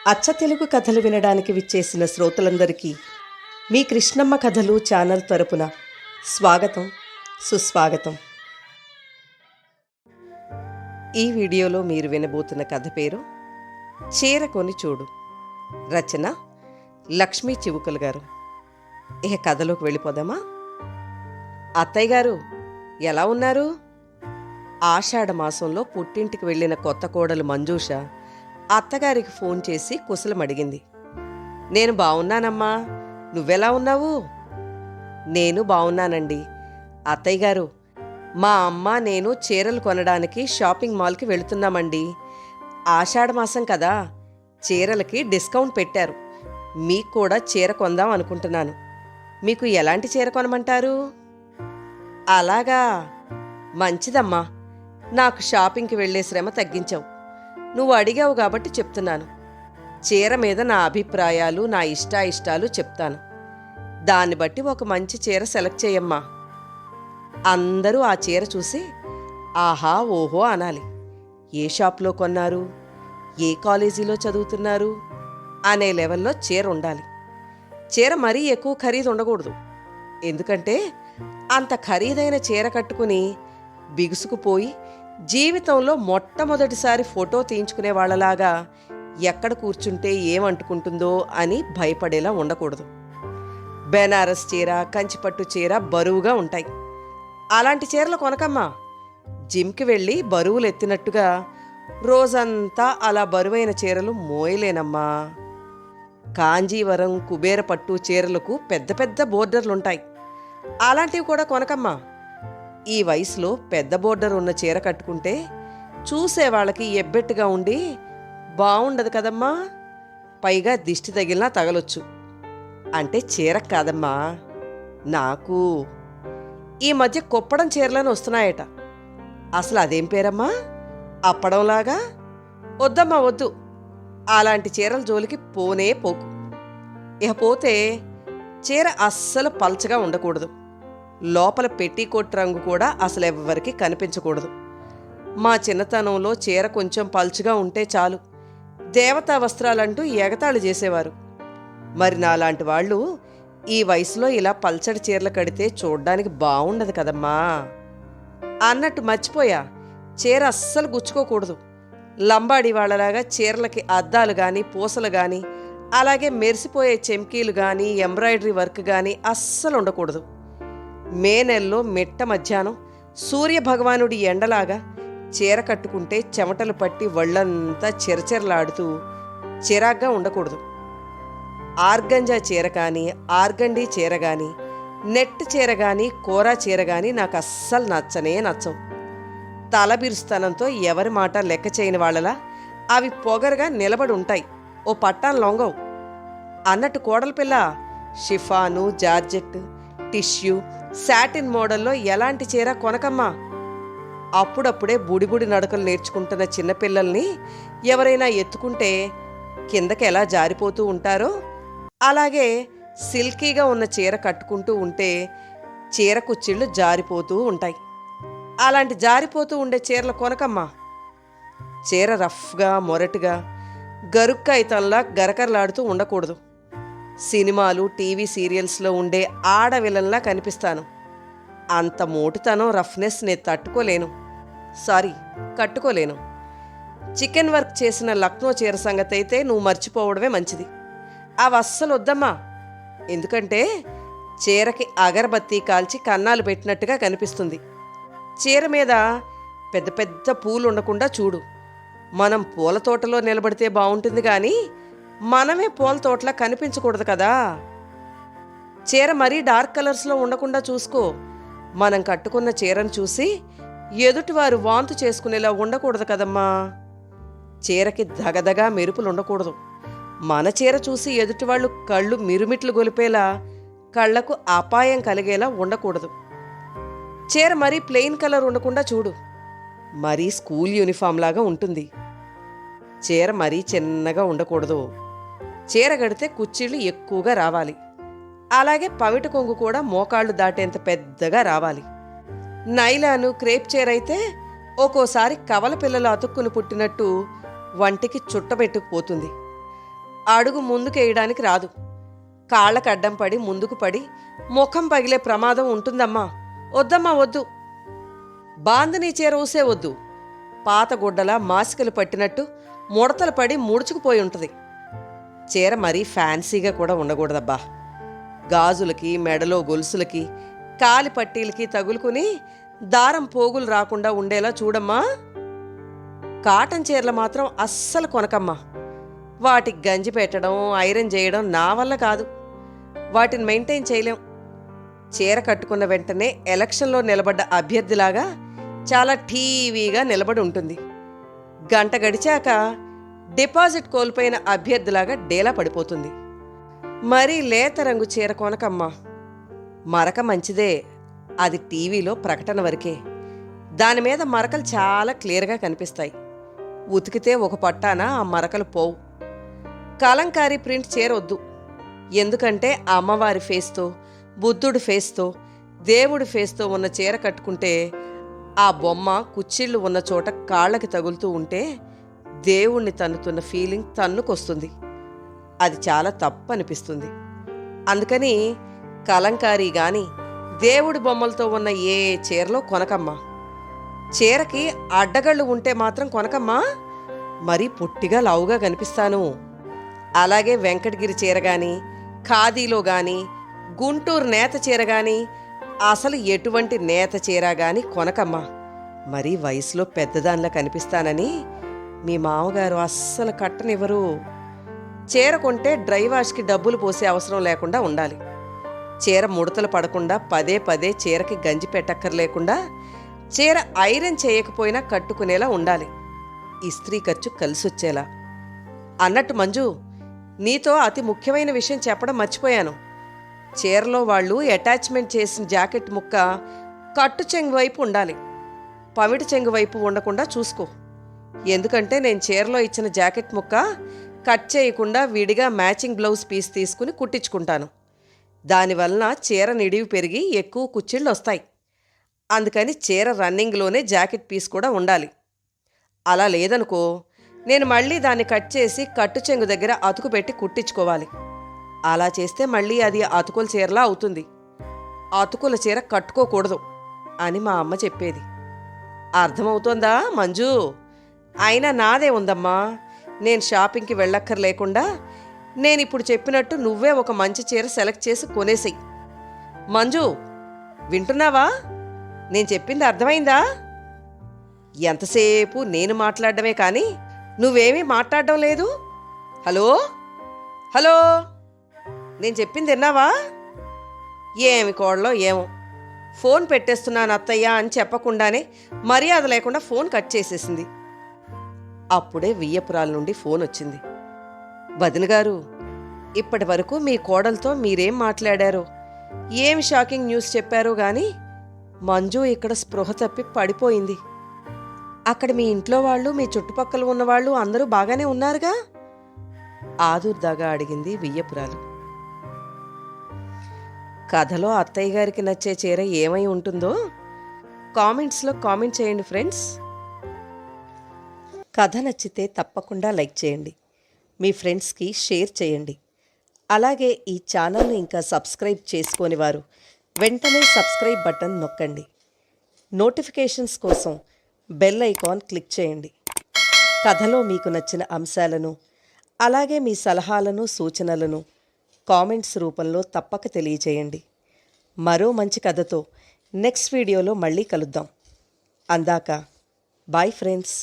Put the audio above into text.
అచ్చ తెలుగు కథలు వినడానికి విచ్చేసిన శ్రోతలందరికీ మీ కృష్ణమ్మ కథలు ఛానల్ తరపున స్వాగతం, సుస్వాగతం. ఈ వీడియోలో మీరు వినబోతున్న కథ పేరు చీర కొని చూడు. రచన లక్ష్మీ చివుకల్ గారు. ఇక కథలోకి వెళ్ళిపోదామా? అత్తయ్య గారు ఎలా ఉన్నారు? ఆషాఢ మాసంలో పుట్టింటికి వెళ్ళిన కొత్త కోడలు మంజూష అత్తగారికి ఫోన్ చేసి కుశలం అడిగింది. నేను బావున్నానమ్మా, నువ్వెలా ఉన్నావు? నేను బావున్నానండి. అత్తయ్య గారు, మా అమ్మ నేను చీరలు కొనడానికి షాపింగ్ మాల్కి వెళుతున్నామండి. ఆషాఢ మాసం కదా, చీరలకి డిస్కౌంట్ పెట్టారు. మీకు కూడా చీర కొందాం అనుకుంటున్నాను. మీకు ఎలాంటి చీర కొనమంటారు? అలాగా, మంచిదమ్మా. నాకు షాపింగ్కి వెళ్ళే శ్రమ తగ్గించావు. నువ్వు అడిగావు కాబట్టి చెప్తున్నాను. చీర మీద నా అభిప్రాయాలు, నా ఇష్టాయిష్టాలు చెప్తాను. దాన్ని బట్టి ఒక మంచి చీర సెలెక్ట్ చేయమ్మా. అందరూ ఆ చీర చూసి ఆహా ఓహో అనాలి. ఏ షాప్లో కొన్నారు, ఏ కాలేజీలో చదువుతున్నారు అనే లెవెల్లో చీర ఉండాలి. చీర మరీ ఎక్కువ ఖరీదు ఉండకూడదు. ఎందుకంటే అంత ఖరీదైన చీర కట్టుకుని బిగుసుకుపోయి జీవితంలో మొట్టమొదటిసారి ఫోటో తీయించుకునే వాళ్ళలాగా ఎక్కడ కూర్చుంటే ఏమంటుకుంటుందో అని భయపడేలా ఉండకూడదు. బెనారస్ చీర, కంచిపట్టు చీర బరువుగా ఉంటాయి. అలాంటి చీరలు కొనకమ్మా. జిమ్కి వెళ్ళి బరువులు ఎత్తినట్టుగా రోజంతా అలా బరువైన చీరలు మోయలేనమ్మా. కాంజీవరం, కుబేర పట్టు చీరలకు పెద్ద పెద్ద బోర్డర్లుంటాయి. అలాంటివి కూడా కొనకమ్మా. ఈ వయసులో పెద్ద బోర్డర్ ఉన్న చీర కట్టుకుంటే చూసేవాళ్ళకి ఎబ్బెట్టుగా ఉండి బాగుండదు కదమ్మా. పైగా దిష్టి తగిలినా తగలొచ్చు. అంటే చీర కాదమ్మా, నాకు. ఈ మధ్య కొప్పడం చీరలను వస్తున్నాయట. అసలు అదేం పేరమ్మా? అప్పడంలాగా? వద్దమ్మా వద్దు. అలాంటి చీరల జోలికి పోనే పోకు. ఇకపోతే చీర అస్సలు పల్చగా ఉండకూడదు. లోపల పెట్టికోట్ రంగు కూడా అసలు ఎవ్వరికి కనిపించకూడదు. మా చిన్నతనంలో చీర కొంచెం పల్చుగా ఉంటే చాలు, దేవతా వస్త్రాలంటూ ఎగతాళి చేసేవారు. మరి నాలాంటి వాళ్ళు ఈ వయసులో ఇలా పల్చడి చీరలు కడితే చూడ్డానికి బాగుండదు కదమ్మా. అన్నట్టు మర్చిపోయా, చీర అస్సలు గుచ్చుకోకూడదు. లంబాడి వాళ్ళలాగా చీరలకి అద్దాలు కానీ, పూసలు కానీ, అలాగే మెరిసిపోయే చెమ్కీలు కానీ, ఎంబ్రాయిడరీ వర్క్ కానీ అస్సలు ఉండకూడదు. మే నెలలో మిట్ట మధ్యాహ్నం సూర్యభగవానుడి ఎండలాగా చీర కట్టుకుంటే చెమటలు పట్టి ఒళ్ళంతా చిరచిరలాడుతూ చిరాగ్గా ఉండకూడదు. ఆర్గంజా చీర కానీ, ఆర్గండీ చీర కానీ, నెట్ చీర కానీ, కోరా చీర కానీ నాకు అస్సలు నచ్చనే నచ్చవు. తలబిరుస్తనంతో ఎవరి మాట లెక్క చేయని వాళ్ళలా అవి పొగరుగా నిలబడి ఉంటాయి. ఓ పట్టాన్ లొంగవు. అన్నట్టు కోడల పిల్ల షిఫాను, జార్జెట్, టిష్యూ, శాటిన్ మోడల్లో ఎలాంటి చీర కొనకమ్మా. అప్పుడప్పుడే బుడిబుడి నడకలు నేర్చుకుంటున్న చిన్నపిల్లల్ని ఎవరైనా ఎత్తుకుంటే కిందకి ఎలా జారిపోతూ ఉంటారో అలాగే సిల్కీగా ఉన్న చీర కట్టుకుంటూ ఉంటే చీర కుచ్చిళ్ళు జారిపోతూ ఉంటాయి. అలాంటి జారిపోతూ ఉండే చీరలు కొనకమ్మా. చీర రఫ్గా, మొరటుగా, గరుక్కాయితంలా గరకరలాడుతూ ఉండకూడదు. సినిమాలు, టీవీ సీరియల్స్లో ఉండే ఆడవిలన్లా కనిపిస్తాను. అంత మోటుతనం, రఫ్నెస్ నేను తట్టుకోలేను. కట్టుకోలేను. చికెన్ వర్క్ చేసిన లక్నో చీర సంగతి అయితే నువ్వు మర్చిపోవడమే మంచిది. అవి అస్సలు వద్దమ్మా. ఎందుకంటే చీరకి అగరబత్తి కాల్చి కన్నాలు పెట్టినట్టుగా కనిపిస్తుంది. చీర మీద పెద్ద పెద్ద పూలు ఉండకుండా చూడు. మనం పూల తోటలో నిలబడితే బాగుంటుంది కానీ మనమే పూల తోటలా కనిపించకూడదు కదా. చీర మరీ డార్క్ కలర్స్లో ఉండకుండా చూసుకో. మనం కట్టుకున్న చీరను చూసి ఎదుటివారు వాంతు చేసుకునేలా ఉండకూడదు కదమ్మా. చీరకి దగదగా మెరుపులు ఉండకూడదు. మన చీర చూసి ఎదుటివాళ్ళు కళ్ళు మిరుమిట్లు గొలిపేలా, కళ్లకు అపాయం కలిగేలా ఉండకూడదు. చీర మరీ ప్లెయిన్ కలర్ ఉండకుండా చూడు. మరీ స్కూల్ యూనిఫామ్ లాగా ఉంటుంది. చీర మరీ చిన్నగా ఉండకూడదు. చీర కడితే కుచ్చిళ్ళు ఎక్కువగా రావాలి. అలాగే పవిట కొంగు కూడా మోకాళ్ళు దాటేంత పెద్దగా రావాలి. నైలాను, క్రేప్ చీర అయితే ఒక్కోసారి కవల పిల్లలు అతుక్కుని పుట్టినట్టు వంటికి చుట్టబెట్టుకుపోతుంది. అడుగు ముందుకేయడానికి రాదు. కాళ్ళకు అడ్డం పడి ముందుకు పడి ముఖం పగిలే ప్రమాదం ఉంటుందమ్మా. వద్దమ్మా వద్దు. బాందినీ చీర ఊసే వద్దు. పాత గుడ్డలా మాసికలు పట్టినట్టు ముడతలు పడి ముడుచుకుపోయి ఉంటుంది. చీర మరీ ఫ్యాన్సీగా కూడా ఉండకూడదబ్బా. గాజులకి, మెడలో గొలుసులకి, కాలి పట్టీలకి తగులుకుని దారం పోగులు రాకుండా ఉండేలా చూడమ్మా. కాటన్ చీరలు మాత్రం అస్సలు కొనకమ్మా. వాటికి గంజి పెట్టడం, ఐరన్ చేయడం నా వల్ల కాదు. వాటిని మెయింటైన్ చేయలేం. చీర కట్టుకున్న వెంటనే ఎలక్షన్లో నిలబడ్డ అభ్యర్థిలాగా చాలా టీవీగా నిలబడి ఉంటుంది. గంట గడిచాక డిపాజిట్ కోల్పోయిన అభ్యర్థిలాగా డేలా పడిపోతుంది. మరీ లేత రంగు చీర కొనకమ్మా. మరక మంచిదే, అది టీవీలో ప్రకటన వరకే. దానిమీద మరకలు చాలా క్లియర్గా కనిపిస్తాయి. ఉతికితే ఒక పట్టాన ఆ మరకలు పోవు. కలంకారీ ప్రింట్ చీర వద్దు. ఎందుకంటే అమ్మవారి ఫేస్తో, బుద్ధుడి ఫేస్తో, దేవుడి ఫేస్తో ఉన్న చీర కట్టుకుంటే ఆ బొమ్మ కుచ్చిళ్ళు ఉన్న చోట కాళ్ళకి తగులుతూ ఉంటే దేవుణ్ణి తన్నుతున్న ఫీలింగ్ తన్నుకొస్తుంది. అది చాలా తప్పు అనిపిస్తుంది. అందుకని కలంకారీ గాని దేవుడి బొమ్మలతో ఉన్న ఏ చీరలో కొనకమ్మా. చీరకి అడ్డగళ్ళు ఉంటే మాత్రం కొనకమ్మా. మరీ పొట్టిగా లావుగా కనిపిస్తాను. అలాగే వెంకటగిరి చీర గాని, ఖాదీలో గాని, గుంటూరు నేత చీర గాని, అసలు ఎటువంటి నేత చీర గాని కొనకమ్మా. మరీ వయసులో పెద్దదానిలా కనిపిస్తానని మీ మామగారు అస్సలు కట్టనివ్వరు. చీర కొంటే డ్రై వాష్కి డబ్బులు పోసే అవసరం లేకుండా ఉండాలి. చీర ముడతలు పడకుండా పదే పదే చీరకి గంజి పెట్టక్కర్లేకుండా చీర ఐరన్ చేయకపోయినా కట్టుకునేలా ఉండాలి. ఇస్త్రీ ఖర్చు కలిసొచ్చేలా. అన్నట్టు మంజు, నీతో అతి ముఖ్యమైన విషయం చెప్పడం మర్చిపోయాను. చీరలో వాళ్ళు అటాచ్మెంట్ చేసిన జాకెట్ ముక్క కట్టు చెంగు వైపు ఉండాలి. పమిడి చెంగు వైపు ఉండకుండా చూసుకో. ఎందుకంటే నేను చీరలో ఇచ్చిన జాకెట్ ముక్క కట్ చేయకుండా విడిగా మ్యాచింగ్ బ్లౌజ్ పీస్ తీసుకుని కుట్టించుకుంటాను. దానివలన చీర నిడివి పెరిగి ఎక్కువ కుచ్చిళ్ళు వస్తాయి. అందుకని చీర రన్నింగ్లోనే జాకెట్ పీస్ కూడా ఉండాలి. అలా లేదనుకో, నేను మళ్ళీ దాన్ని కట్ చేసి కట్టు చెంగు దగ్గర అతుకు పెట్టి కుట్టించుకోవాలి. అలా చేస్తే మళ్ళీ అది అతుకుల చీరలా అవుతుంది. అతుకుల చీర కట్టుకోకూడదు అని మా అమ్మ చెప్పేది. అర్థమవుతోందా మంజు? అయినా నాదే ఉందమ్మా. నేను షాపింగ్కి వెళ్ళక్కర్లేకుండా నేనిప్పుడు చెప్పినట్టు నువ్వే ఒక మంచి చీర సెలెక్ట్ చేసి కొనేసేయి. మంజు, వింటున్నావా? నేను చెప్పింది అర్థమైందా? ఎంతసేపు నేను మాట్లాడడమే కానీ నువ్వేమీ మాట్లాడడం లేదు. హలో హలో, నేను చెప్పింది విన్నావా? ఏమి కోడలో ఏమో, ఫోన్ పెట్టేస్తున్నాను అత్తయ్య అని చెప్పకుండానే మర్యాద లేకుండా ఫోన్ కట్ చేసేసింది. అప్పుడే వియ్యపురాల నుండి ఫోన్ వచ్చింది. వదిన గారు, ఇప్పటి వరకు మీ కోడలతో మీరేం మాట్లాడారో, ఏం షాకింగ్ న్యూస్ చెప్పారో గాని మంజు ఇక్కడ స్పృహ తప్పి పడిపోయింది. అక్కడ మీ ఇంట్లో వాళ్ళు, మీ చుట్టుపక్కల ఉన్నవాళ్ళు అందరూ బాగానే ఉన్నారుగా? ఆదుర్దాగా అడిగింది వియ్యపురాలు. కథలో అత్తయ్య గారికి నచ్చే చీర ఏమై ఉంటుందో కామెంట్స్లో కామెంట్ చేయండి ఫ్రెండ్స్. కథ నచ్చితే తప్పకుండా లైక్ చేయండి, మీ ఫ్రెండ్స్కి షేర్ చేయండి. అలాగే ఈ ఛానల్ని ఇంకా సబ్స్క్రైబ్ చేసుకోని వారు వెంటనే సబ్స్క్రైబ్ బటన్ నొక్కండి. నోటిఫికేషన్స్ కోసం బెల్ ఐకాన్ క్లిక్ చేయండి. కథలో మీకు నచ్చిన అంశాలను అలాగే మీ సలహాలను, సూచనలను కామెంట్స్ రూపంలో తప్పక తెలియచేయండి. మరో మంచి కథతో నెక్స్ట్ వీడియోలో మళ్ళీ కలుద్దాం. అందాక బాయ్ ఫ్రెండ్స్.